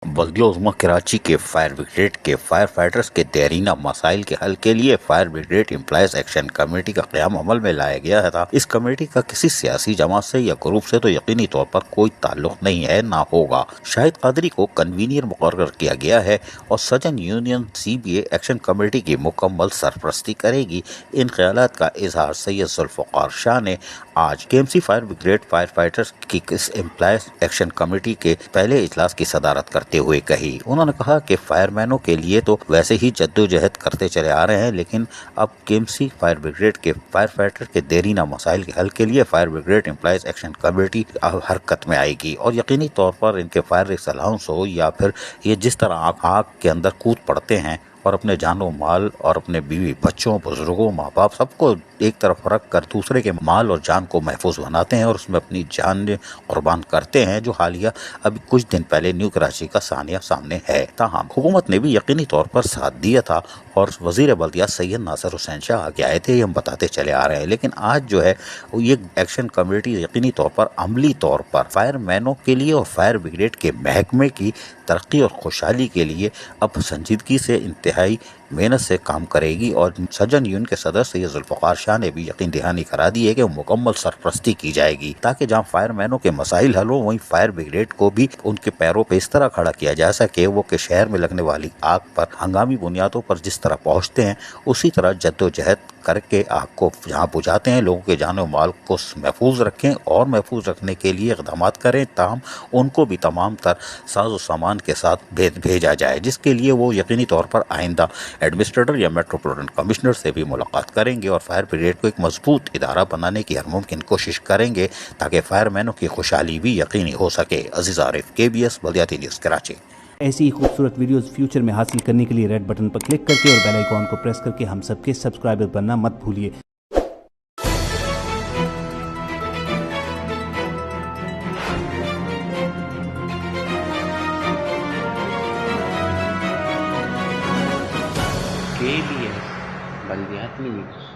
बल्दिया उज़्मा कराची के fire brigade के fire fighters के देरीना मसाइल के हल के लिए fire brigade employees action committee का क़याम अमल में लाया गया था। इस कमेटी का किसी सियासी जमात से या ग्रुप से तो यकीनी तौर पर कोई ताल्लुक नहीं है, ना होगा। शाहिद कादरी को कन्वीनियर मुकर्रर किया गया है और सजन यूनियन CBA एक्शन कमेटी की मुकम्मल सरपरस्ती करेगी। इन ख्यालात का इजहार सैयद जुल्फ़िकार शाह ने आज KMC fire brigade fire fighters की एम्प्लॉयज एक्शन कमेटी के पहले इजलास की सदारत करते हुए कही। उन्होंने कहा कि फायरमैनों के लिए तो वैसे ही जद्दोजहद करते चले आ रहे हैं, लेकिन अब KMC फायर ब्रिगेड के फायर फाइटर के देरीना मसाइल के हल के लिए fire brigade employees action committee हरकत में आएगी और यकीनी तौर पर इनके फायर अलाउंस हो या फिर ये जिस तरह आग के अंदर कूद पड़ते हैं और अपने जानो माल और अपने बीवी बच्चों बुजुर्गों माँ बाप सबको एक तरफ रख कर दूसरे के माल और जान को महफूज बनाते हैं और उसमें अपनी जान कुर्बान करते हैं, जो हालिया अभी कुछ दिन पहले न्यू कराची का सानिया सामने है। ताहम हुकूमत ने भी यकीनी तौर पर साथ दिया था और वजीर बल्दिया सैयद नासिर हुसैन शाह आगे आए थे, ये हम बताते चले आ रहे हैं। लेकिन आज जो है ये एक्शन कमेटी यकीनी तौर पर अमली तौर पर फायर मैनों के लिए और फायर ब्रिगेड के महकमे की तरक्की और खुशहाली के लिए अब संजीदगी से इंतहाई मेहनत से काम करेगी और सजन यूनियन के सदर सैयद जुल्फ़िकार शाह ने भी यकीन दहानी करा दी है कि मुकम्मल सरपरस्ती की जाएगी ताकि जहां फायर मैनों के मसाइल हल हो वहीं फायर ब्रिगेड को भी उनके पैरों पे इस तरह खड़ा किया जा सके वो कि शहर में लगने वाली आग पर हंगामी बुनियादों पर जिस तरह पहुंचते हैं उसी तरह जद्दोजहद करके आग को जहाँ बुझाते हैं, लोगों के जानो माल को महफूज रखें और महफूज रखने के लिए इक़दाम करें, ताहम उनको भी तमाम तर साजो सामान के साथ भेजा जाए, जिसके लिए वो यकीनी तौर पर आइंदा एडमिनिस्ट्रेटर या मेट्रोपॉलिटन कमिश्नर से भी मुलाकात करेंगे और फायर ब्रिगेड को एक मजबूत इदारा बनाने की हर मुमकिन कोशिश करेंगे ताकि फायरमैनों की खुशहाली भी यकीनी हो सके। अजीज आरिफ, KBS बल्दियाती न्यूज़ कराची। ऐसी ही खूबसूरत वीडियोस फ्यूचर में हासिल करने के लिए रेड बटन पर क्लिक करके और बेल आइकॉन को प्रेस करके हम सबके सब्सक्राइबर बनना मत भूलिए। KBS बल्दियाती न्यूज़।